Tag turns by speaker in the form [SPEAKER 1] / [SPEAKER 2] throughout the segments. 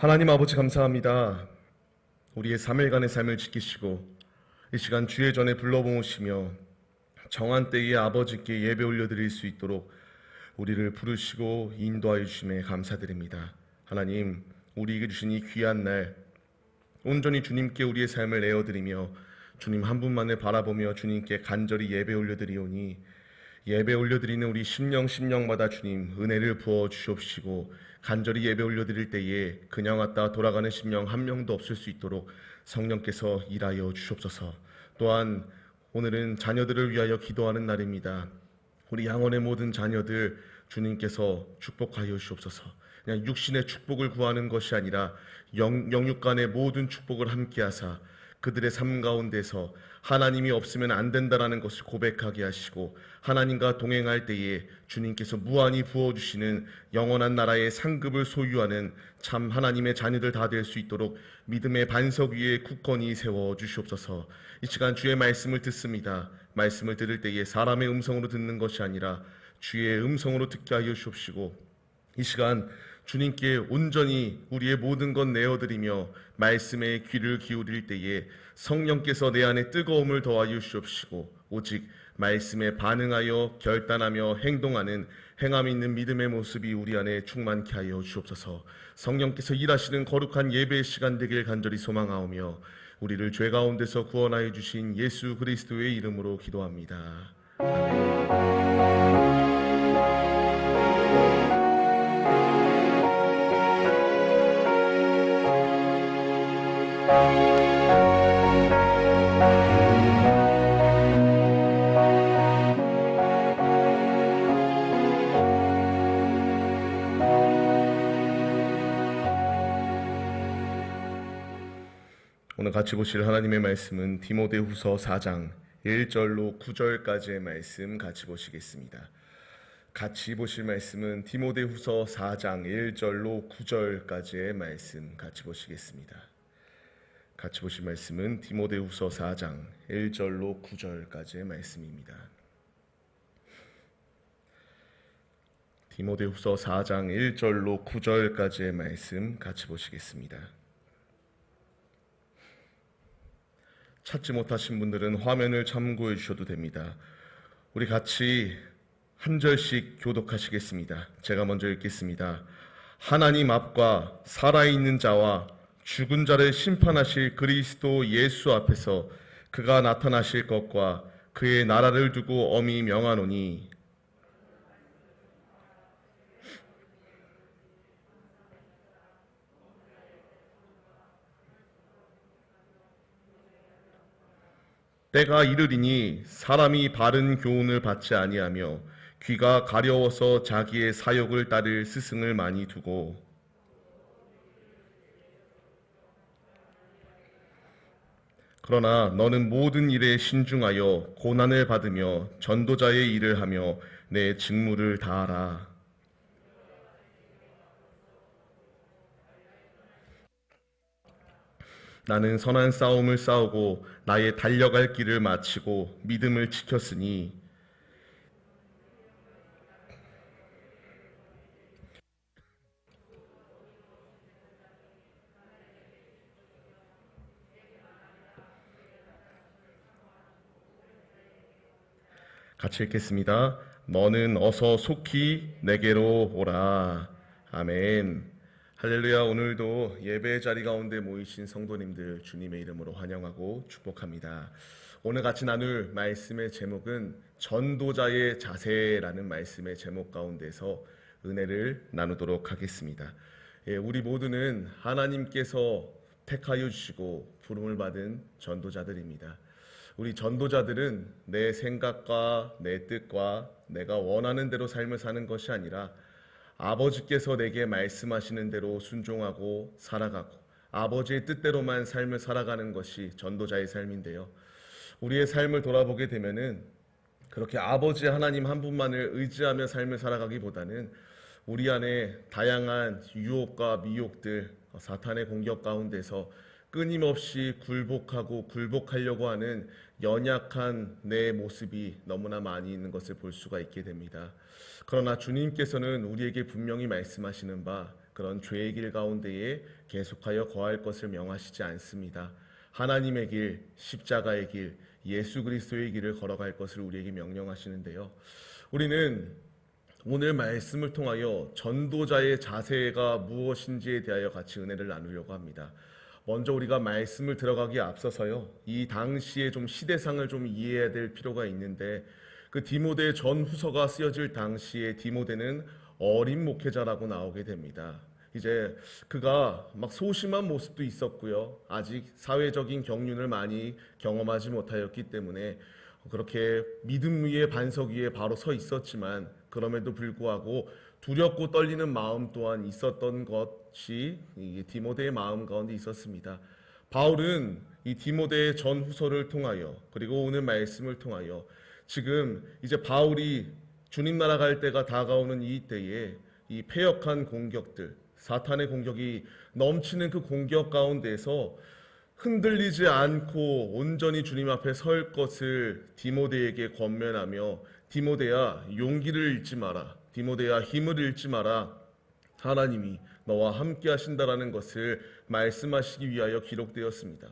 [SPEAKER 1] 하나님 아버지 감사합니다. 우리의 3일간의 삶을 지키시고 이 시간 주의 전에 불러모으시며 정한 때에 아버지께 예배 올려드릴 수 있도록 우리를 부르시고 인도하여 주심에 감사드립니다. 하나님, 우리에게 주신 이 귀한 날 온전히 주님께 우리의 삶을 내어드리며 주님 한 분만을 바라보며 주님께 간절히 예배 올려드리오니 예배 올려드리는 우리 심령마다 주님 은혜를 부어 주옵시고 간절히 예배 올려드릴 때에 그냥 왔다 돌아가는 심령 한 명도 없을 수 있도록 성령께서 일하여 주옵소서. 또한 오늘은 자녀들을 위하여 기도하는 날입니다. 우리 양원의 모든 자녀들 주님께서 축복하여 주옵소서. 그냥 육신의 축복을 구하는 것이 아니라 영육 간의 모든 축복을 함께 하사 그들의 삶 가운데서 하나님이 없으면 안 된다라는 것을 고백하게 하시고 하나님과 동행할 때에 주님께서 무한히 부어주시는 영원한 나라의 상급을 소유하는 참 하나님의 자녀들 다 될 수 있도록 믿음의 반석 위에 굳건히 세워 주시옵소서. 이 시간 주의 말씀을 듣습니다. 말씀을 들을 때에 사람의 음성으로 듣는 것이 아니라 주의 음성으로 듣게 하여 주옵시고 이 시간 주님께 온전히 우리의 모든 것 내어드리며 말씀에 귀를 기울일 때에 성령께서 내 안에 뜨거움을 더하여 주옵시고 오직 말씀에 반응하여 결단하며 행동하는 행함 있는 믿음의 모습이 우리 안에 충만케 하여 주옵소서. 성령께서 일하시는 거룩한 예배의 시간 되길 간절히 소망하오며 우리를 죄 가운데서 구원하여 주신 예수 그리스도의 이름으로 기도합니다. 아멘. 오늘 같이 보실 하나님의 말씀은 디모데후서 4장 1절로 9절까지의 말씀 같이 보시겠습니다. 같이 보실 말씀은 디모데후서 4장 1절로 9절까지의 말씀 같이 보시겠습니다. 같이 보실 말씀은 디모데후서 4장 1절로 9절까지의 말씀입니다. 디모데후서 4장 1절로 9절까지의 말씀 같이 보시겠습니다. 찾지 못하신 분들은 화면을 참고해 주셔도 됩니다. 우리 같이 한 절씩 교독하시겠습니다. 제가 먼저 읽겠습니다. 하나님 앞과 살아있는 자와 죽은 자를 심판하실 그리스도 예수 앞에서 그가 나타나실 것과 그의 나라를 두고 엄히 명하노니 때가 이르리니 사람이 바른 교훈을 받지 아니하며 귀가 가려워서 자기의 사욕을 따를 스승을 많이 두고 그러나 너는 모든 일에 신중하여 고난을 받으며 전도자의 일을 하며 내 직무를 다하라. 나는 선한 싸움을 싸우고 나의 달려갈 길을 마치고 믿음을 지켰으니 같이 읽겠습니다. 너는 어서 속히 내게로 오라. 아멘. 할렐루야. 오늘도 예배의 자리 가운데 모이신 성도님들 주님의 이름으로 환영하고 축복합니다. 오늘 같이 나눌 말씀의 제목은 전도자의 자세라는 말씀의 제목 가운데서 은혜를 나누도록 하겠습니다. 우리 모두는 하나님께서 택하여 주시고 부름을 받은 전도자들입니다. 우리 전도자들은 내 생각과 내 뜻과 내가 원하는 대로 삶을 사는 것이 아니라 아버지께서 내게 말씀하시는 대로 순종하고 살아가고 아버지의 뜻대로만 삶을 살아가는 것이 전도자의 삶인데요. 우리의 삶을 돌아보게 되면은 그렇게 아버지 하나님 한 분만을 의지하며 삶을 살아가기보다는 우리 안에 다양한 유혹과 미혹들, 사탄의 공격 가운데서 끊임없이 굴복하려고 하는 연약한 내 모습이 너무나 많이 있는 것을 볼 수가 있게 됩니다. 그러나 주님께서는 우리에게 분명히 말씀하시는 바 그런 죄의 길 가운데에 계속하여 거할 것을 명하시지 않습니다. 하나님의 길, 십자가의 길, 예수 그리스도의 길을 걸어갈 것을 우리에게 명령하시는데요. 우리는 오늘 말씀을 통하여 전도자의 자세가 무엇인지에 대하여 같이 은혜를 나누려고 합니다. 먼저 우리가 말씀을 들어가기에 앞서서요, 이 당시의 좀 시대상을 좀 이해해야 될 필요가 있는데, 그 디모데 전후서가 쓰여질 당시에 디모데는 어린 목회자라고 나오게 됩니다. 이제 그가 막 소심한 모습도 있었고요, 아직 사회적인 경륜을 많이 경험하지 못하였기 때문에 그렇게 믿음 위에 반석 위에 바로 서 있었지만, 그럼에도 불구하고 두렵고 떨리는 마음 또한 있었던 것이 이 디모데의 마음 가운데 있었습니다. 바울은 이 디모데의 전후서를 통하여, 그리고 오늘 말씀을 통하여 지금 이제 바울이 주님 나라 갈 때가 다가오는 이 때에 이 패역한 공격들, 사탄의 공격이 넘치는 그 공격 가운데서 흔들리지 않고 온전히 주님 앞에 설 것을 디모데에게 권면하며, 디모데야 용기를 잃지 마라, 디모데야 힘을 잃지 마라, 하나님이 너와 함께 하신다라는 것을 말씀하시기 위하여 기록되었습니다.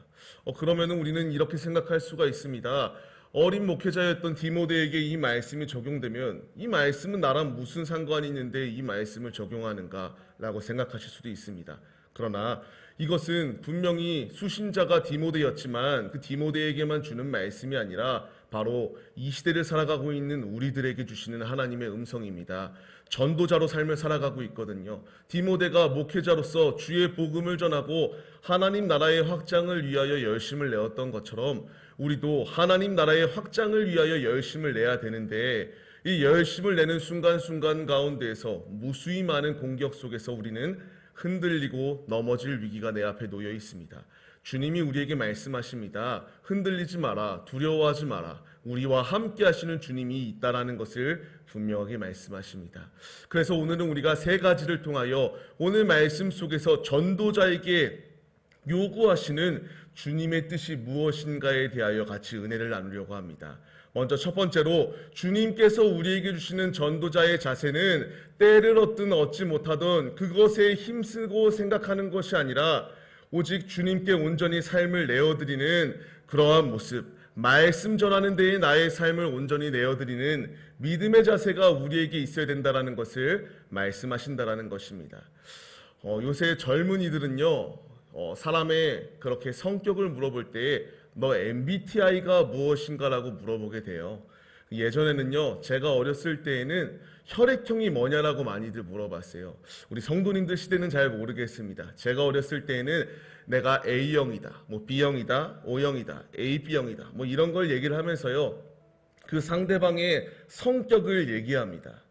[SPEAKER 1] 그러면 우리는 이렇게 생각할 수가 있습니다. 어린 목회자였던 디모데에게 이 말씀이 적용되면 이 말씀은 나랑 무슨 상관이 있는데 이 말씀을 적용하는가 라고 생각하실 수도 있습니다. 그러나 이것은 분명히 수신자가 디모데였지만 그 디모데에게만 주는 말씀이 아니라 바로 이 시대를 살아가고 있는 우리들에게 주시는 하나님의 음성입니다. 전도자로 삶을 살아가고 있거든요. 디모데가 목회자로서 주의 복음을 전하고 하나님 나라의 확장을 위하여 열심을 내었던 것처럼 우리도 하나님 나라의 확장을 위하여 열심을 내야 되는데, 이 열심을 내는 순간순간 가운데에서 무수히 많은 공격 속에서 우리는 흔들리고 넘어질 위기가 내 앞에 놓여 있습니다. 주님이 우리에게 말씀하십니다. 흔들리지 마라, 두려워하지 마라, 우리와 함께 하시는 주님이 있다라는 것을 분명하게 말씀하십니다. 그래서 오늘은 우리가 세 가지를 통하여 오늘 말씀 속에서 전도자에게 요구하시는 주님의 뜻이 무엇인가에 대하여 같이 은혜를 나누려고 합니다. 먼저 첫 번째로, 주님께서 우리에게 주시는 전도자의 자세는 때를 얻든 얻지 못하든 그것에 힘쓰고 생각하는 것이 아니라 오직 주님께 온전히 삶을 내어드리는 그러한 모습, 말씀 전하는 데에 나의 삶을 온전히 내어드리는 믿음의 자세가 우리에게 있어야 된다는 것을 말씀하신다는 것입니다. 요새 젊은이들은요, 사람의 그렇게 성격을 물어볼 때 너 MBTI가 무엇인가라고 물어보게 돼요. 예전에는요, 제가 어렸을 때에는 혈액형이 뭐냐라고 많이들 물어봤어요. 우리 성도님들 시대는 잘 모르겠습니다. 제가 어렸을 때에는 내가 A형이다, 뭐 B형이다, O형이다, AB형이다, 뭐 이런 걸 얘기를 하면서요, 그 상대방의 성격을 얘기합니다.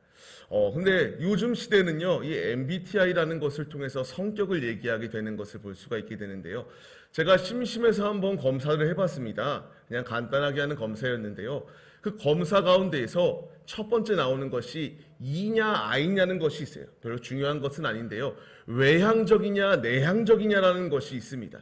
[SPEAKER 1] 근데 요즘 시대는요, 이 MBTI라는 것을 통해서 성격을 얘기하게 되는 것을 볼 수가 있게 되는데요. 제가 심심해서 한번 검사를 해봤습니다. 그냥 간단하게 하는 검사였는데요. 그 검사 가운데에서 첫 번째 나오는 것이 E냐 I냐는 것이 있어요. 별로 중요한 것은 아닌데요. 외향적이냐 내향적이냐라는 것이 있습니다.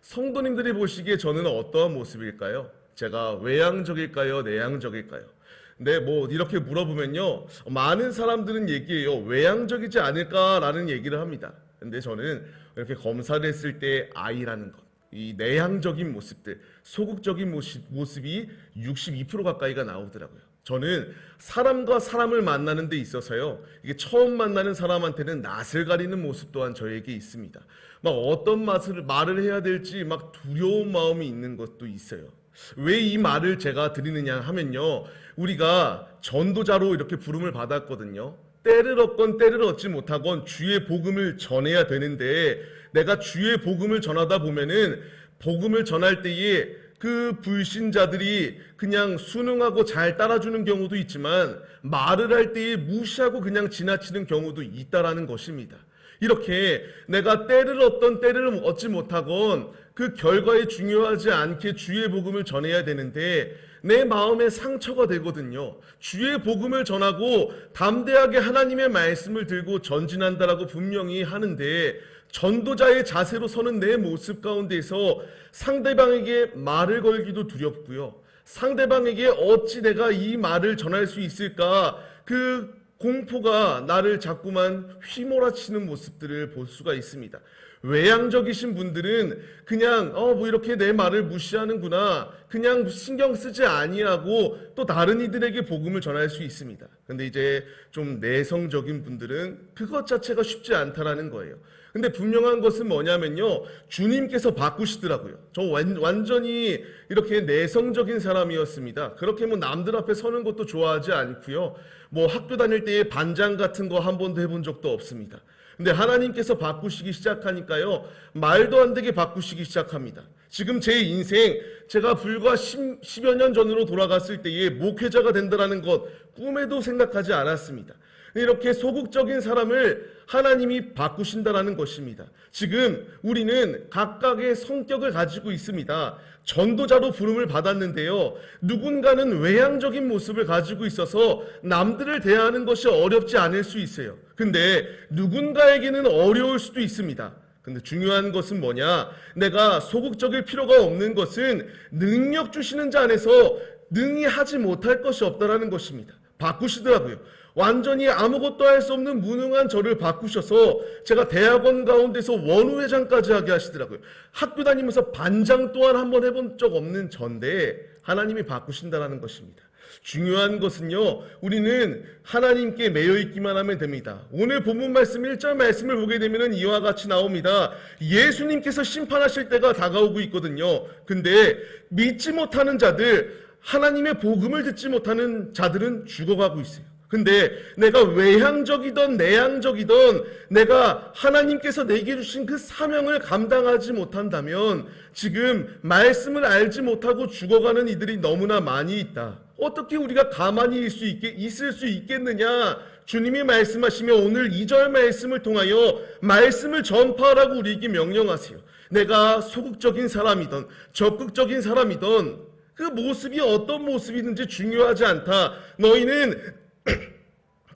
[SPEAKER 1] 성도님들이 보시기에 저는 어떠한 모습일까요? 제가 외향적일까요? 내향적일까요? 네, 뭐 이렇게 물어보면요, 많은 사람들은 얘기해요. 외향적이지 않을까라는 얘기를 합니다. 근데 저는 이렇게 검사를 했을 때 I라는 것, 이 내향적인 모습들, 소극적인 모습이 62% 가까이가 나오더라고요. 저는 사람과 사람을 만나는 데 있어서요, 이게 처음 만나는 사람한테는 낯을 가리는 모습 또한 저에게 있습니다. 막 어떤 말을 해야 될지 막 두려운 마음이 있는 것도 있어요. 왜 이 말을 제가 드리느냐 하면요, 우리가 전도자로 이렇게 부름을 받았거든요. 때를 얻건 때를 얻지 못하건 주의 복음을 전해야 되는데, 내가 주의 복음을 전하다 보면은 복음을 전할 때에 그 불신자들이 그냥 순응하고 잘 따라주는 경우도 있지만 말을 할 때에 무시하고 그냥 지나치는 경우도 있다라는 것입니다. 이렇게 내가 때를 얻던 때를 얻지 못하건 그 결과에 중요하지 않게 주의 복음을 전해야 되는데 내 마음에 상처가 되거든요. 주의 복음을 전하고 담대하게 하나님의 말씀을 들고 전진한다라고 분명히 하는데 전도자의 자세로 서는 내 모습 가운데서 상대방에게 말을 걸기도 두렵고요. 상대방에게 어찌 내가 이 말을 전할 수 있을까? 그 공포가 나를 자꾸만 휘몰아치는 모습들을 볼 수가 있습니다. 외향적이신 분들은 그냥 뭐 이렇게 내 말을 무시하는구나, 그냥 신경 쓰지 아니하고 또 다른 이들에게 복음을 전할 수 있습니다. 근데 이제 좀 내성적인 분들은 그것 자체가 쉽지 않다라는 거예요. 근데 분명한 것은 뭐냐면요, 주님께서 바꾸시더라고요. 저 완전히 이렇게 내성적인 사람이었습니다. 그렇게 뭐 남들 앞에 서는 것도 좋아하지 않고요, 뭐 학교 다닐 때에 반장 같은 거 한 번도 해본 적도 없습니다. 근데 하나님께서 바꾸시기 시작하니까요, 말도 안 되게 바꾸시기 시작합니다. 지금 제 인생, 제가 불과 10여 년 전으로 돌아갔을 때에 목회자가 된다는 것 꿈에도 생각하지 않았습니다. 이렇게 소극적인 사람을 하나님이 바꾸신다는 것입니다. 지금 우리는 각각의 성격을 가지고 있습니다. 전도자로 부름을 받았는데요, 누군가는 외향적인 모습을 가지고 있어서 남들을 대하는 것이 어렵지 않을 수 있어요. 근데 누군가에게는 어려울 수도 있습니다. 근데 중요한 것은 뭐냐? 내가 소극적일 필요가 없는 것은 능력 주시는 자 안에서 능히 하지 못할 것이 없다라는 것입니다. 바꾸시더라고요. 완전히 아무것도 할 수 없는 무능한 저를 바꾸셔서 제가 대학원 가운데서 원후회장까지 하게 하시더라고요. 학교 다니면서 반장 또한 한번 해본 적 없는 전데 하나님이 바꾸신다는 것입니다. 중요한 것은요, 우리는 하나님께 매여 있기만 하면 됩니다. 오늘 본문 말씀 1절 말씀을 보게 되면 이와 같이 나옵니다. 예수님께서 심판하실 때가 다가오고 있거든요. 근데 믿지 못하는 자들, 하나님의 복음을 듣지 못하는 자들은 죽어가고 있어요. 근데 내가 외향적이든 내향적이든 내가 하나님께서 내게 주신 그 사명을 감당하지 못한다면 지금 말씀을 알지 못하고 죽어가는 이들이 너무나 많이 있다. 어떻게 우리가 가만히 있을 수 있겠느냐? 주님이 말씀하시며 오늘 2절 말씀을 통하여 말씀을 전파하라고 우리에게 명령하세요. 내가 소극적인 사람이든 적극적인 사람이든 그 모습이 어떤 모습이든지 중요하지 않다. 너희는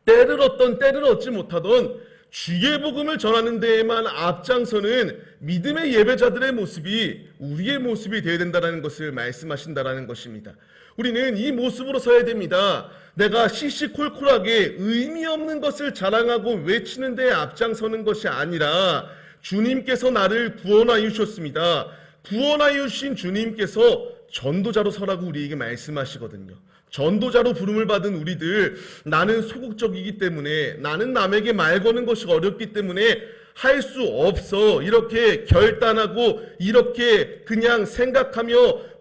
[SPEAKER 1] 때를 얻던 때를 얻지 못하던 주의 복음을 전하는 데에만 앞장서는 믿음의 예배자들의 모습이 우리의 모습이 되어야 된다는 것을 말씀하신다는 것입니다. 우리는 이 모습으로 서야 됩니다. 내가 시시콜콜하게 의미 없는 것을 자랑하고 외치는 데에 앞장서는 것이 아니라 주님께서 나를 구원하여 주셨습니다. 구원하여 주신 주님께서 전도자로 서라고 우리에게 말씀하시거든요. 전도자로 부름을 받은 우리들, 나는 소극적이기 때문에, 나는 남에게 말 거는 것이 어렵기 때문에 할 수 없어, 이렇게 결단하고 이렇게 그냥 생각하며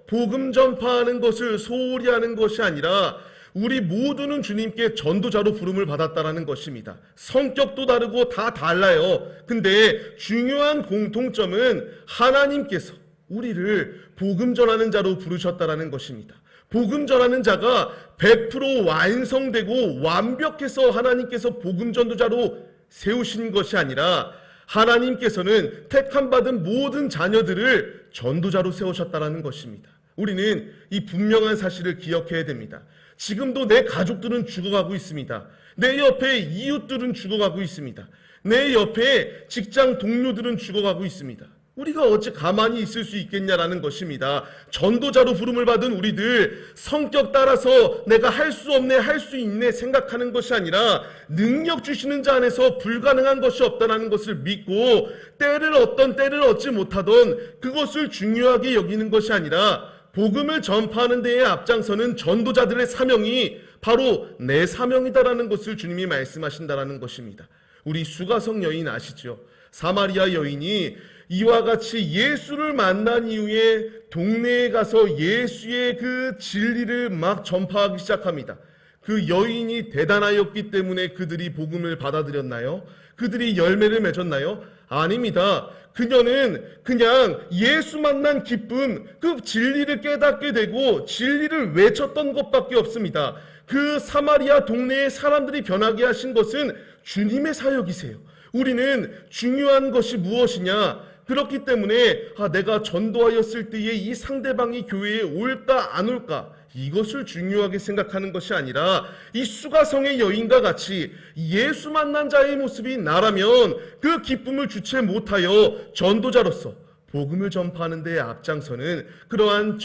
[SPEAKER 1] 복음 전파하는 것을 소홀히 하는 것이 아니라 우리 모두는 주님께 전도자로 부름을 받았다라는 것입니다. 성격도 다르고 다 달라요. 근데 중요한 공통점은 하나님께서 우리를 복음 전하는 자로 부르셨다라는 것입니다. 복음 전하는 자가 100% 완성되고 완벽해서 하나님께서 복음 전도자로 세우신 것이 아니라 하나님께서는 택함 받은 모든 자녀들을 전도자로 세우셨다라는 것입니다. 우리는 이 분명한 사실을 기억해야 됩니다. 지금도 내 가족들은 죽어가고 있습니다. 내 옆에 이웃들은 죽어가고 있습니다. 내 옆에 직장 동료들은 죽어가고 있습니다. 우리가 어찌 가만히 있을 수 있겠냐라는 것입니다. 전도자로 부름을 받은 우리들, 성격 따라서 내가 할 수 없네, 할 수 있네 생각하는 것이 아니라 능력 주시는 자 안에서 불가능한 것이 없다는 것을 믿고 때를 얻던 때를 얻지 못하던 그것을 중요하게 여기는 것이 아니라 복음을 전파하는 데에 앞장서는 전도자들의 사명이 바로 내 사명이다라는 것을 주님이 말씀하신다라는 것입니다. 우리 수가성 여인 아시죠? 사마리아 여인이 이와 같이 예수를 만난 이후에 동네에 가서 예수의 그 진리를 막 전파하기 시작합니다. 그 여인이 대단하였기 때문에 그들이 복음을 받아들였나요? 그들이 열매를 맺었나요? 아닙니다. 그녀는 그냥 예수 만난 기쁨, 그 진리를 깨닫게 되고 진리를 외쳤던 것밖에 없습니다. 그 사마리아 동네의 사람들이 변하게 하신 것은 주님의 사역이세요. 우리는 중요한 것이 무엇이냐? 그렇기 때문에 내가 전도하였을 때에 이 상대방이 교회에 올까 안 올까 이것을 중요하게 생각하는 것이 아니라 이 수가성의 여인과 같이 예수 만난 자의 모습이 나라면 그 기쁨을 주체 못하여 전도자로서 복음을 전파하는 데 앞장서는 그러한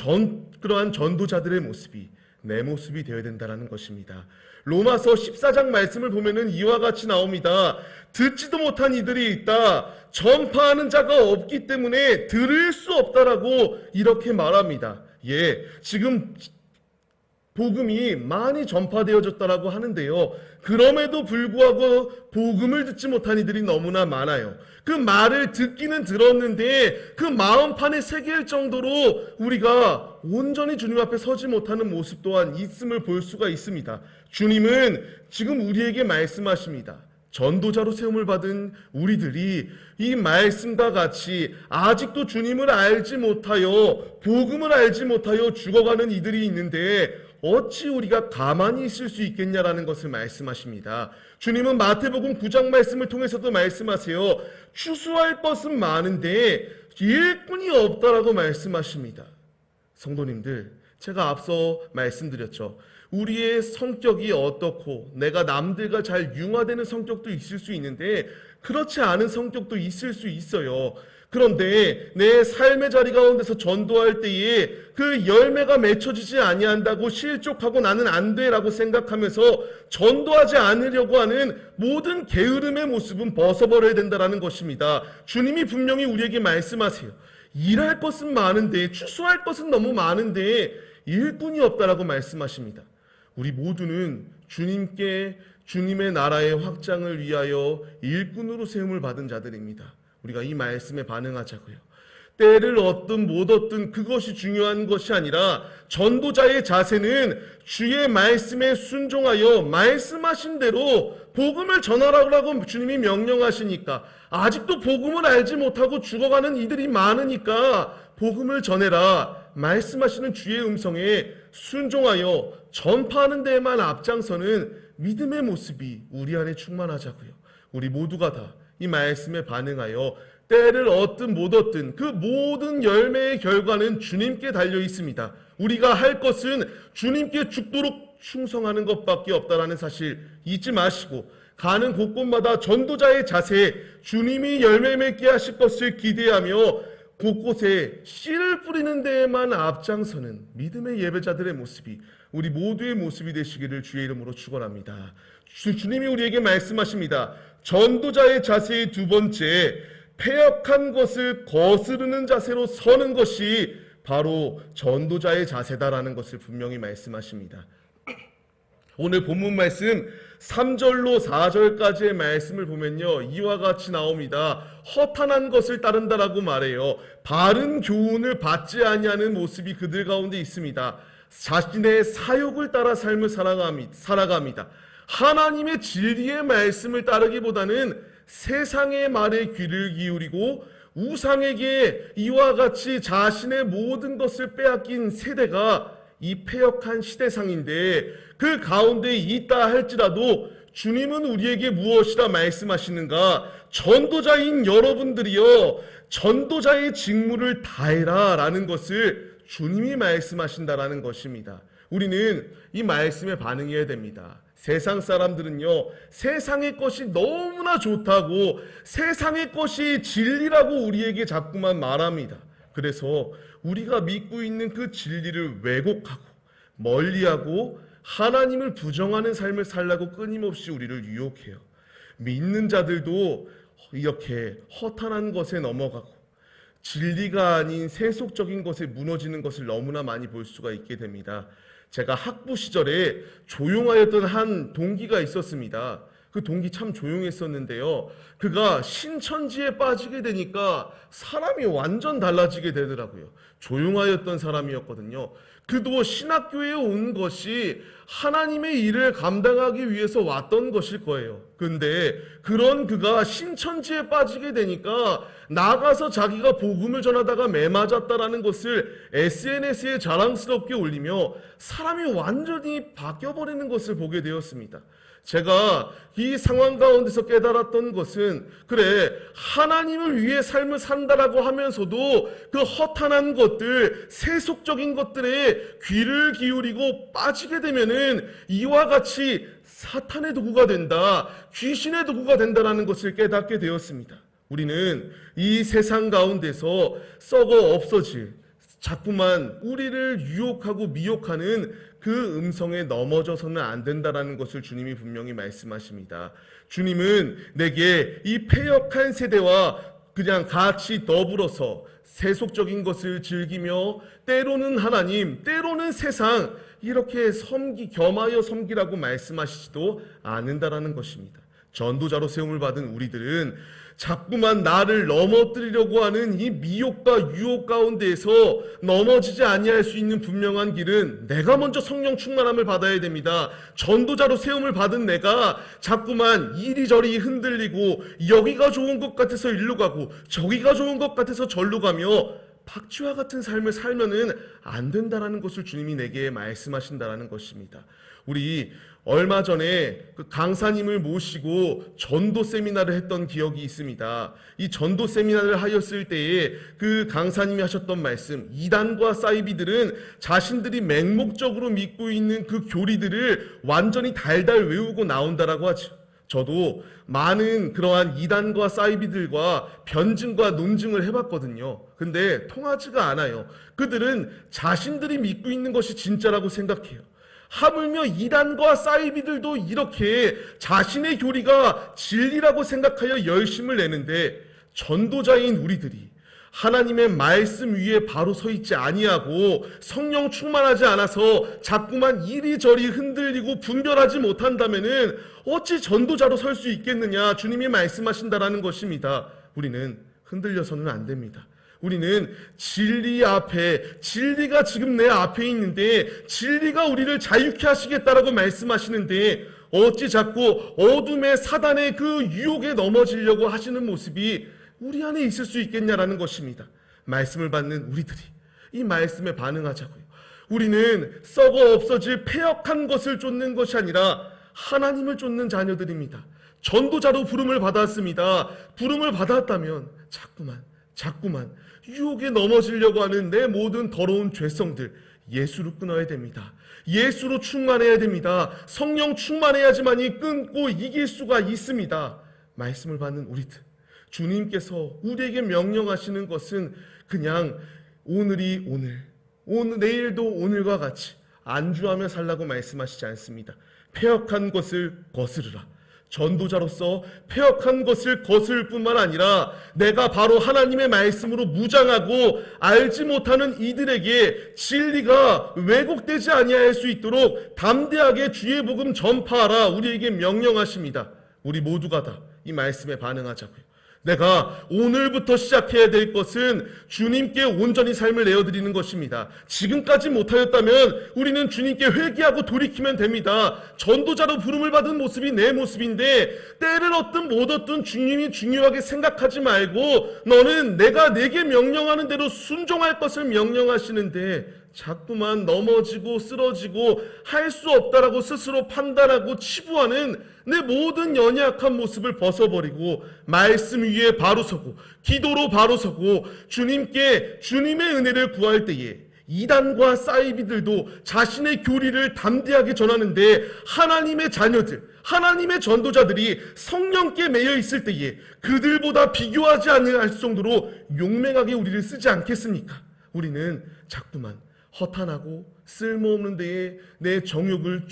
[SPEAKER 1] 전도자들의 모습이 내 모습이 되어야 된다는 것입니다. 로마서 14장 말씀을 보면은 이와 같이 나옵니다. 듣지도 못한 이들이 있다. 전파하는 자가 없기 때문에 들을 수 없다라고 이렇게 말합니다. 지금 복음이 많이 전파되어졌다라고 하는데요. 그럼에도 불구하고 복음을 듣지 못한 이들이 너무나 많아요. 그 말을 듣기는 들었는데 그 마음판에 새길 정도로 우리가 온전히 주님 앞에 서지 못하는 모습 또한 있음을 볼 수가 있습니다. 주님은 지금 우리에게 말씀하십니다. 전도자로 세움을 받은 우리들이 이 말씀과 같이 아직도 주님을 알지 못하여 복음을 알지 못하여 죽어가는 이들이 있는데 어찌 우리가 가만히 있을 수 있겠냐라는 것을 말씀하십니다. 주님은 마태복음 9장 말씀을 통해서도 말씀하세요. 추수할 것은 많은데 일꾼이 없다라고 말씀하십니다. 성도님들, 제가 앞서 말씀드렸죠. 우리의 성격이 어떻고 내가 남들과 잘 융화되는 성격도 있을 수 있는데 그렇지 않은 성격도 있을 수 있어요. 그런데 내 삶의 자리 가운데서 전도할 때에 그 열매가 맺혀지지 아니한다고 실족하고 나는 안 돼라고 생각하면서 전도하지 않으려고 하는 모든 게으름의 모습은 벗어버려야 된다는 것입니다. 주님이 분명히 우리에게 말씀하세요. 일할 것은 많은데 추수할 것은 너무 많은데 일꾼이 없다라고 말씀하십니다. 우리 모두는 주님의 나라의 확장을 위하여 일꾼으로 세움을 받은 자들입니다. 우리가 이 말씀에 반응하자고요. 때를 얻든 못 얻든 그것이 중요한 것이 아니라 전도자의 자세는 주의 말씀에 순종하여 말씀하신 대로 복음을 전하라고 주님이 명령하시니까 아직도 복음을 알지 못하고 죽어가는 이들이 많으니까 복음을 전해라. 말씀하시는 주의 음성에 순종하여 전파하는 데에만 앞장서는 믿음의 모습이 우리 안에 충만하자고요. 우리 모두가 다 이 말씀에 반응하여 때를 얻든 못 얻든 그 모든 열매의 결과는 주님께 달려 있습니다. 우리가 할 것은 주님께 죽도록 충성하는 것밖에 없다라는 사실 잊지 마시고 가는 곳곳마다 전도자의 자세, 주님이 열매 맺게 하실 것을 기대하며 곳곳에 씨를 뿌리는 데에만 앞장서는 믿음의 예배자들의 모습이 우리 모두의 모습이 되시기를 주의 이름으로 축원합니다. 주님이 우리에게 말씀하십니다. 전도자의 자세의 두 번째, 패역한 것을 거스르는 자세로 서는 것이 바로 전도자의 자세다라는 것을 분명히 말씀하십니다. 오늘 본문 말씀 3절로 4절까지의 말씀을 보면요, 이와 같이 나옵니다. 허탄한 것을 따른다라고 말해요. 바른 교훈을 받지 아니하는 모습이 그들 가운데 있습니다. 자신의 사욕을 따라 삶을 살아갑니다. 하나님의 진리의 말씀을 따르기보다는 세상의 말에 귀를 기울이고 우상에게 이와 같이 자신의 모든 것을 빼앗긴 세대가 이 패역한 시대상인데 그 가운데 있다 할지라도 주님은 우리에게 무엇이라 말씀하시는가? 전도자인 여러분들이여 전도자의 직무를 다해라 라는 것을 주님이 말씀하신다라는 것입니다. 우리는 이 말씀에 반응해야 됩니다. 세상 사람들은요, 세상의 것이 너무나 좋다고 세상의 것이 진리라고 우리에게 자꾸만 말합니다. 그래서 우리가 믿고 있는 그 진리를 왜곡하고 멀리하고 하나님을 부정하는 삶을 살라고 끊임없이 우리를 유혹해요. 믿는 자들도 이렇게 허탄한 것에 넘어가고 진리가 아닌 세속적인 것에 무너지는 것을 너무나 많이 볼 수가 있게 됩니다. 제가 학부 시절에 조용하였던 한 동기가 있었습니다. 그 동기 참 조용했었는데요. 그가 신천지에 빠지게 되니까 사람이 완전 달라지게 되더라고요. 조용하였던 사람이었거든요. 그도 신학교에 온 것이 하나님의 일을 감당하기 위해서 왔던 것일 거예요. 근데 그런 그가 신천지에 빠지게 되니까 나가서 자기가 복음을 전하다가 매 맞았다라는 것을 SNS에 자랑스럽게 올리며 사람이 완전히 바뀌어버리는 것을 보게 되었습니다. 제가 이 상황 가운데서 깨달았던 것은 그래 하나님을 위해 삶을 산다라고 하면서도 그 허탄한 것들 세속적인 것들에 귀를 기울이고 빠지게 되면은 이와 같이 사탄의 도구가 된다, 귀신의 도구가 된다라는 것을 깨닫게 되었습니다. 우리는 이 세상 가운데서 썩어 없어질 자꾸만 우리를 유혹하고 미혹하는 그 음성에 넘어져서는 안 된다라는 것을 주님이 분명히 말씀하십니다. 주님은 내게 이 패역한 세대와 그냥 같이 더불어서 세속적인 것을 즐기며 때로는 하나님, 때로는 세상 이렇게 겸하여 섬기라고 말씀하시지도 않는다라는 것입니다. 전도자로 세움을 받은 우리들은 자꾸만 나를 넘어뜨리려고 하는 이 미혹과 유혹 가운데에서 넘어지지 아니할 수 있는 분명한 길은 내가 먼저 성령 충만함을 받아야 됩니다. 전도자로 세움을 받은 내가 자꾸만 이리저리 흔들리고 여기가 좋은 것 같아서 일로 가고 저기가 좋은 것 같아서 절로 가며 박쥐와 같은 삶을 살면은 안 된다라는 것을 주님이 내게 말씀하신다라는 것입니다. 우리 얼마 전에 그 강사님을 모시고 전도 세미나를 했던 기억이 있습니다. 이 전도 세미나를 하였을 때에 그 강사님이 하셨던 말씀, 이단과 사이비들은 자신들이 맹목적으로 믿고 있는 그 교리들을 완전히 달달 외우고 나온다라고 하죠. 저도 많은 그러한 이단과 사이비들과 변증과 논증을 해봤거든요. 근데 통하지가 않아요. 그들은 자신들이 믿고 있는 것이 진짜라고 생각해요. 하물며 이단과 사이비들도 이렇게 자신의 교리가 진리라고 생각하여 열심을 내는데 전도자인 우리들이 하나님의 말씀 위에 바로 서 있지 아니하고 성령 충만하지 않아서 자꾸만 이리저리 흔들리고 분별하지 못한다면은 어찌 전도자로 설 수 있겠느냐, 주님이 말씀하신다라는 것입니다. 우리는 흔들려서는 안 됩니다. 우리는 진리 앞에, 진리가 지금 내 앞에 있는데 진리가 우리를 자유케 하시겠다라고 말씀하시는데 어찌 자꾸 어둠의 사단의 그 유혹에 넘어지려고 하시는 모습이 우리 안에 있을 수 있겠냐라는 것입니다. 말씀을 받는 우리들이 이 말씀에 반응하자고요. 우리는 썩어 없어질 패역한 것을 쫓는 것이 아니라 하나님을 쫓는 자녀들입니다. 전도자로 부름을 받았습니다. 부름을 받았다면 자꾸만 유혹에 넘어지려고 하는 내 모든 더러운 죄성들 예수로 끊어야 됩니다. 예수로 충만해야 됩니다. 성령 충만해야지만이 끊고 이길 수가 있습니다. 말씀을 받는 우리들, 주님께서 우리에게 명령하시는 것은 그냥 오늘이 오늘, 내일도 오늘과 같이 안주하며 살라고 말씀하시지 않습니다. 패역한 것을 거스르라. 전도자로서 패역한 것을 거스를 뿐만 아니라 내가 바로 하나님의 말씀으로 무장하고 알지 못하는 이들에게 진리가 왜곡되지 아니할 수 있도록 담대하게 주의 복음 전파하라 우리에게 명령하십니다. 우리 모두가 다 이 말씀에 반응하자고요. 내가 오늘부터 시작해야 될 것은 주님께 온전히 삶을 내어드리는 것입니다. 지금까지 못하였다면 우리는 주님께 회개하고 돌이키면 됩니다. 전도자로 부름을 받은 모습이 내 모습인데 때를 얻든 못 얻든 주님이 중요하게 생각하지 말고 너는 내가 내게 명령하는 대로 순종할 것을 명령하시는데 자꾸만 넘어지고 쓰러지고 할 수 없다라고 스스로 판단하고 치부하는 내 모든 연약한 모습을 벗어버리고 말씀 위에 바로 서고 기도로 바로 서고 주님께 주님의 은혜를 구할 때에 이단과 사이비들도 자신의 교리를 담대하게 전하는데 하나님의 자녀들, 하나님의 전도자들이 성령께 매여 있을 때에 그들보다 비교하지 않을 정도로 용맹하게 우리를 쓰지 않겠습니까? 우리는 자꾸만 허탄하고 쓸모없는 데에 내 정욕을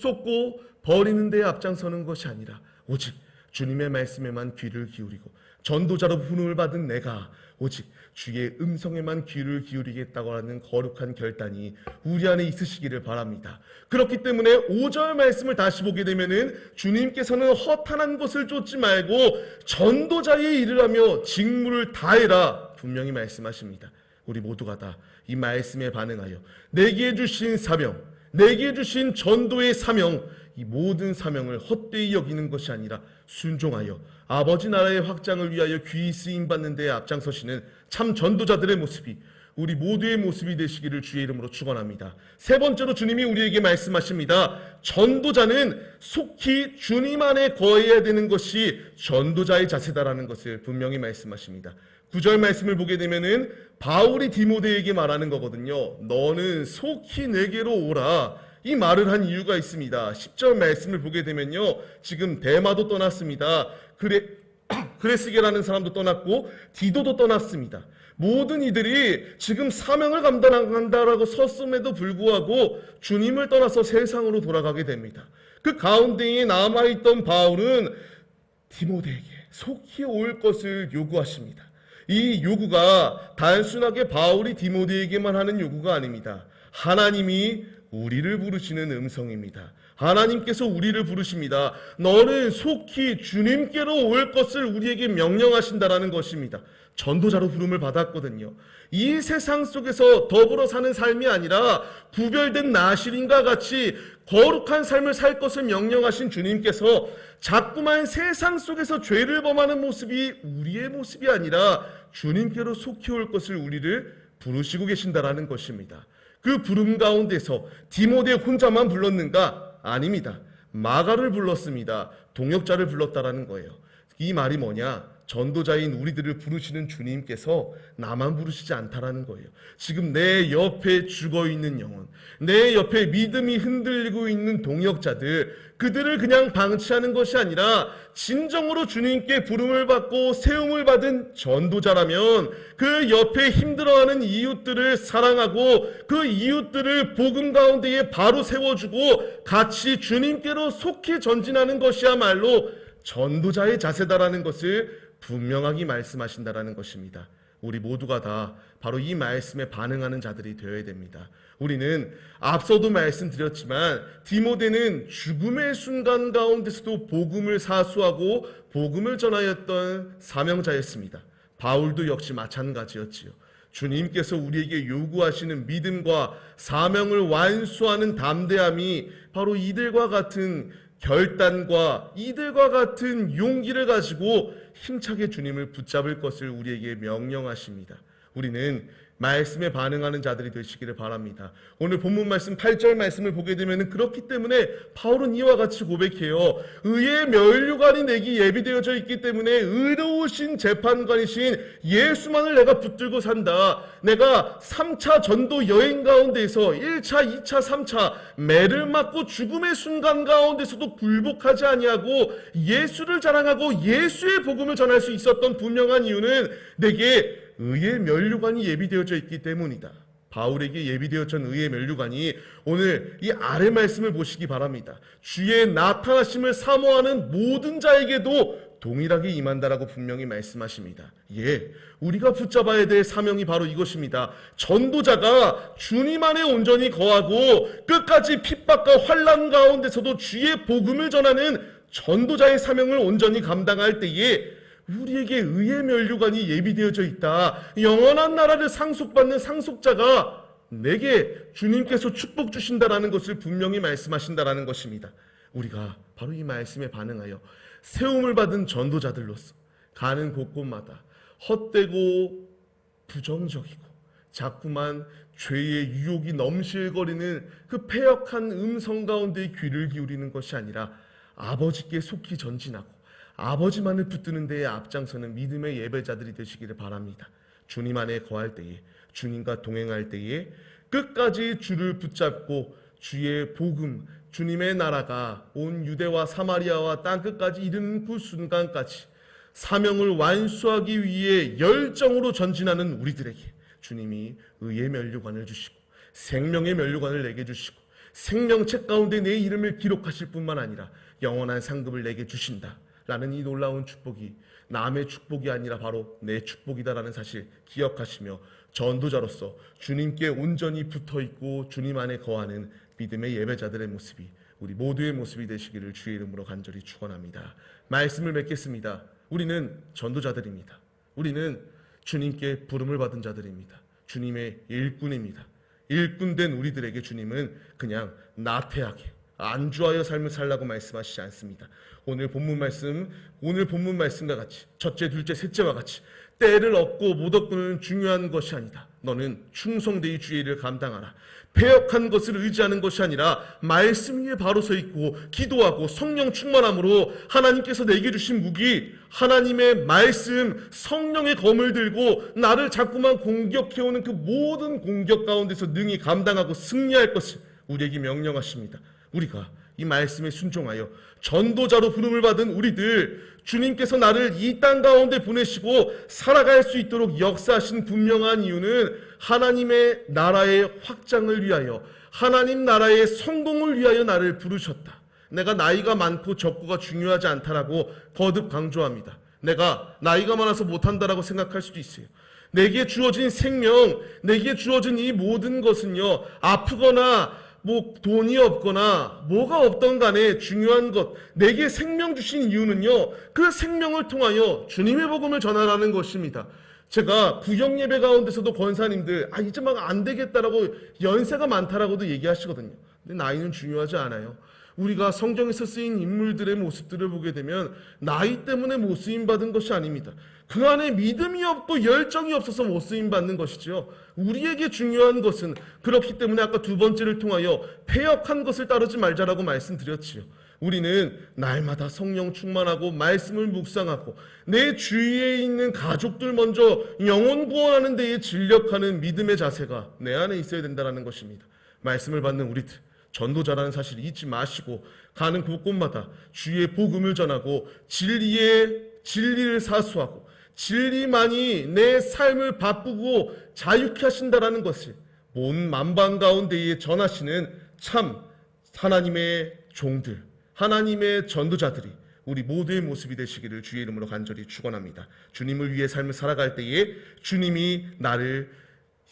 [SPEAKER 1] 쏟고 버리는 데에 앞장서는 것이 아니라 오직 주님의 말씀에만 귀를 기울이고 전도자로 부름을 받은 내가 오직 주의 음성에만 귀를 기울이겠다고 하는 거룩한 결단이 우리 안에 있으시기를 바랍니다. 그렇기 때문에 5절 말씀을 다시 보게 되면은 주님께서는 허탄한 것을 쫓지 말고 전도자의 일을 하며 직무를 다해라 분명히 말씀하십니다. 우리 모두가 다 이 말씀에 반응하여 내게 주신 사명, 내게 주신 전도의 사명, 이 모든 사명을 헛되이 여기는 것이 아니라 순종하여 아버지 나라의 확장을 위하여 귀히 쓰임받는 데에 앞장서시는 참 전도자들의 모습이 우리 모두의 모습이 되시기를 주의 이름으로 축원합니다. 세 번째로 주님이 우리에게 말씀하십니다. 전도자는 속히 주님 안에 거해야 되는 것이 전도자의 자세다라는 것을 분명히 말씀하십니다. 9절 말씀을 보게 되면은 바울이 디모데에게 말하는 거거든요. 너는 속히 내게로 오라. 이 말을 한 이유가 있습니다. 10절 말씀을 보게 되면요. 지금 대마도 떠났습니다. 그레스게라는 사람도 떠났고 디도도 떠났습니다. 모든 이들이 지금 사명을 감당한다라고 섰음에도 불구하고 주님을 떠나서 세상으로 돌아가게 됩니다. 그 가운데에 남아있던 바울은 디모데에게 속히 올 것을 요구하십니다. 이 요구가 단순하게 바울이 디모데에게만 하는 요구가 아닙니다. 하나님이 우리를 부르시는 음성입니다. 하나님께서 우리를 부르십니다. 너는 속히 주님께로 올 것을 우리에게 명령하신다라는 것입니다. 전도자로 부름을 받았거든요. 이 세상 속에서 더불어 사는 삶이 아니라 구별된 나실인과 같이 거룩한 삶을 살 것을 명령하신 주님께서 자꾸만 세상 속에서 죄를 범하는 모습이 우리의 모습이 아니라 주님께로 속히 올 것을 우리를 부르시고 계신다라는 것입니다. 그 부름 가운데서 디모데 혼자만 불렀는가? 아닙니다. 마가를 불렀습니다. 동역자를 불렀다라는 거예요. 이 말이 뭐냐? 전도자인 우리들을 부르시는 주님께서 나만 부르시지 않다라는 거예요. 지금 내 옆에 죽어있는 영혼, 내 옆에 믿음이 흔들리고 있는 동역자들, 그들을 그냥 방치하는 것이 아니라 진정으로 주님께 부름을 받고 세움을 받은 전도자라면 그 옆에 힘들어하는 이웃들을 사랑하고 그 이웃들을 복음 가운데에 바로 세워주고 같이 주님께로 속히 전진하는 것이야말로 전도자의 자세다라는 것을 분명하게 말씀하신다라는 것입니다. 우리 모두가 다 바로 이 말씀에 반응하는 자들이 되어야 됩니다. 우리는 앞서도 말씀드렸지만 디모데는 죽음의 순간 가운데서도 복음을 사수하고 복음을 전하였던 사명자였습니다. 바울도 역시 마찬가지였지요. 주님께서 우리에게 요구하시는 믿음과 사명을 완수하는 담대함이 바로 이들과 같은 결단과 이들과 같은 용기를 가지고 힘차게 주님을 붙잡을 것을 우리에게 명령하십니다. 우리는 말씀에 반응하는 자들이 되시기를 바랍니다. 오늘 본문 말씀 8절 말씀을 보게 되면 그렇기 때문에 바울은 이와 같이 고백해요. 의의 면류관이 내게 예비되어져 있기 때문에 의로우신 재판관이신 예수만을 내가 붙들고 산다. 내가 3차 전도 여행 가운데에서 1차, 2차, 3차 매를 맞고 죽음의 순간 가운데서도 굴복하지 아니하고 예수를 자랑하고 예수의 복음을 전할 수 있었던 분명한 이유는 내게 의의 면류관이 예비되어져 있기 때문이다. 바울에게 예비되어진 의의 면류관이 오늘 이 아래 말씀을 보시기 바랍니다. 주의 나타나심을 사모하는 모든 자에게도 동일하게 임한다라고 분명히 말씀하십니다. 예, 우리가 붙잡아야 될 사명이 바로 이것입니다. 전도자가 주님 안에 온전히 거하고 끝까지 핍박과 환난 가운데서도 주의 복음을 전하는 전도자의 사명을 온전히 감당할 때에 우리에게 의의 면류관이 예비되어져 있다. 영원한 나라를 상속받는 상속자가 내게 주님께서 축복 주신다라는 것을 분명히 말씀하신다라는 것입니다. 우리가 바로 이 말씀에 반응하여 세움을 받은 전도자들로서 가는 곳곳마다 헛되고 부정적이고 자꾸만 죄의 유혹이 넘실거리는 그 패역한 음성 가운데 귀를 기울이는 것이 아니라 아버지께 속히 전진하고 아버지만을 붙드는 데에 앞장서는 믿음의 예배자들이 되시기를 바랍니다. 주님 안에 거할 때에, 주님과 동행할 때에 끝까지 주를 붙잡고 주의 복음, 주님의 나라가 온 유대와 사마리아와 땅끝까지 이르는 그 순간까지 사명을 완수하기 위해 열정으로 전진하는 우리들에게 주님이 의의 면류관을 주시고 생명의 면류관을 내게 주시고 생명책 가운데 내 이름을 기록하실 뿐만 아니라 영원한 상급을 내게 주신다 라는 이 놀라운 축복이 남의 축복이 아니라 바로 내 축복이다라는 사실 기억하시며 전도자로서 주님께 온전히 붙어있고 주님 안에 거하는 믿음의 예배자들의 모습이 우리 모두의 모습이 되시기를 주의 이름으로 간절히 축원합니다. 말씀을 맺겠습니다. 우리는 전도자들입니다. 우리는 주님께 부름을 받은 자들입니다. 주님의 일꾼입니다. 일꾼된 우리들에게 주님은 그냥 나태하게 안주하여 삶을 살라고 말씀하시지 않습니다. 오늘 본문 말씀과 같이 첫째, 둘째, 셋째와 같이 때를 얻고 못 얻고는 중요한 것이 아니다. 너는 충성되이 주의 일을 감당하라. 패역한 것을 의지하는 것이 아니라 말씀 위에 바로 서 있고 기도하고 성령 충만함으로 하나님께서 내게 주신 무기 하나님의 말씀 성령의 검을 들고 나를 자꾸만 공격해오는 그 모든 공격 가운데서 능히 감당하고 승리할 것을 우리에게 명령하십니다. 우리가 이 말씀에 순종하여 전도자로 부름을 받은 우리들, 주님께서 나를 이 땅 가운데 보내시고 살아갈 수 있도록 역사하신 분명한 이유는 하나님의 나라의 확장을 위하여, 하나님 나라의 성공을 위하여 나를 부르셨다. 내가 나이가 많고 적고가 중요하지 않다라고 거듭 강조합니다. 내가 나이가 많아서 못한다라고 생각할 수도 있어요. 내게 주어진 생명, 내게 주어진 이 모든 것은요, 아프거나 돈이 없거나 뭐가 없던 간에 중요한 것, 내게 생명 주신 이유는요, 그 생명을 통하여 주님의 복음을 전하라는 것입니다. 제가 구역 예배 가운데서도 권사님들 이제 막 안 되겠다라고, 연세가 많다라고도 얘기하시거든요. 근데 나이는 중요하지 않아요. 우리가 성경에서 쓰인 인물들의 모습들을 보게 되면 나이 때문에 못 쓰임 받은 것이 아닙니다. 그 안에 믿음이 없고 열정이 없어서 못 쓰임 받는 것이죠. 우리에게 중요한 것은, 그렇기 때문에 아까 두 번째를 통하여 패역한 것을 따르지 말자라고 말씀드렸지요. 우리는 날마다 성령 충만하고 말씀을 묵상하고 내 주위에 있는 가족들 먼저 영혼 구원하는 데에 진력하는 믿음의 자세가 내 안에 있어야 된다는 것입니다. 말씀을 받는 우리들, 전도자라는 사실을 잊지 마시고 가는 곳곳마다 주의 복음을 전하고 진리를 사수하고 진리만이 내 삶을 바꾸고 자유케 하신다라는 것을 온 만방 가운데에 전하시는 참 하나님의 종들, 하나님의 전도자들이 우리 모두의 모습이 되시기를 주의 이름으로 간절히 축원합니다. 주님을 위해 삶을 살아갈 때에 주님이 나를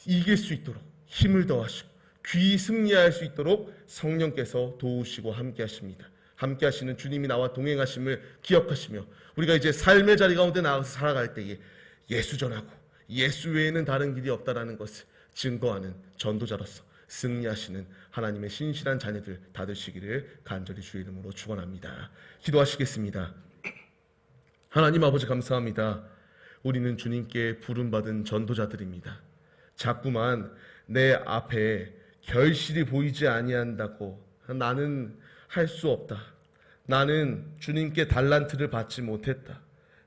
[SPEAKER 1] 이길 수 있도록 힘을 더하시고 귀히 승리할 수 있도록 성령께서 도우시고 함께 하십니다. 함께 하시는 주님이 나와 동행하심을 기억하시며 우리가 이제 삶의 자리 가운데 나가서 살아갈 때에 예수 전하고 예수 외에는 다른 길이 없다라는 것을 증거하는 전도자로서 승리하시는 하나님의 신실한 자녀들 다 되시기를 간절히 주의 이름으로 축원합니다. 기도하시겠습니다. 하나님 아버지 감사합니다. 우리는 주님께 부름받은 전도자들입니다. 자꾸만 내 앞에 결실이 보이지 아니한다고 나는 할 수 없다, 나는 주님께 달란트를 받지 못했다,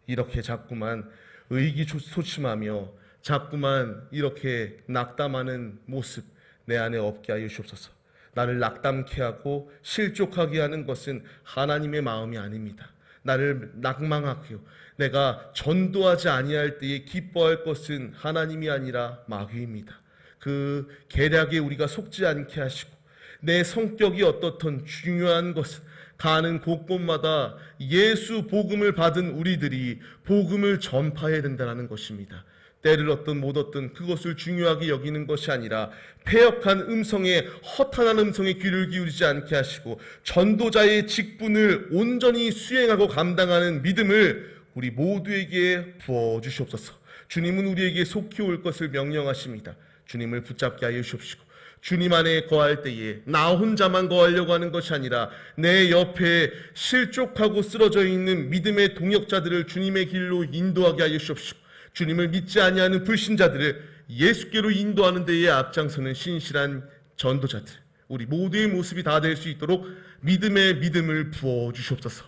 [SPEAKER 1] 이렇게 자꾸만 의기소침하며 자꾸만 이렇게 낙담하는 모습 내 안에 없게 하여 주옵소서. 나를 낙담케 하고 실족하게 하는 것은 하나님의 마음이 아닙니다. 나를 낙망하고 내가 전도하지 아니할 때에 기뻐할 것은 하나님이 아니라 마귀입니다. 그 계략에 우리가 속지 않게 하시고 내 성격이 어떻든 중요한 것은 가는 곳곳마다 예수 복음을 받은 우리들이 복음을 전파해야 된다는 것입니다. 때를 얻든 못 얻든 그것을 중요하게 여기는 것이 아니라 패역한 음성에, 허탄한 음성에 귀를 기울이지 않게 하시고 전도자의 직분을 온전히 수행하고 감당하는 믿음을 우리 모두에게 부어주시옵소서. 주님은 우리에게 속히 올 것을 명령하십니다. 주님을 붙잡게 하여 주십시오. 주님 안에 거할 때에 나 혼자만 거하려고 하는 것이 아니라 내 옆에 실족하고 쓰러져 있는 믿음의 동역자들을 주님의 길로 인도하게 하여 주십시오. 주님을 믿지 아니하는 불신자들을 예수께로 인도하는 데에 앞장서는 신실한 전도자들, 우리 모두의 모습이 다 될 수 있도록 믿음의 믿음을 부어주시옵소서.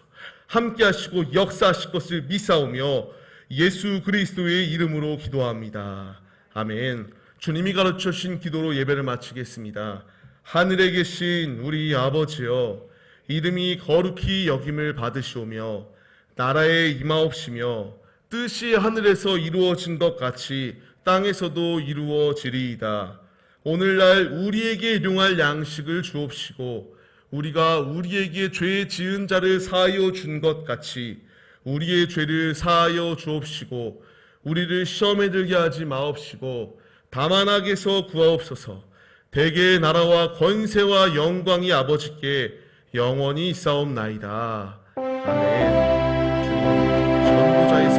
[SPEAKER 1] 함께 하시고 역사하실 것을 믿사오며 예수 그리스도의 이름으로 기도합니다. 아멘. 주님이 가르쳐 주신 기도로 예배를 마치겠습니다. 하늘에 계신 우리 아버지여, 이름이 거룩히 여김을 받으시오며 나라에 임하옵시며 뜻이 하늘에서 이루어진 것 같이 땅에서도 이루어지리이다. 오늘날 우리에게 일용할 양식을 주옵시고 우리가 우리에게 죄 지은 자를 사하여 준 것 같이 우리의 죄를 사하여 주옵시고 우리를 시험에 들게 하지 마옵시고 다만 악에서 구하옵소서. 대개의 나라와 권세와 영광이 아버지께 영원히 있사옵나이다. 아멘. 주님 전도자의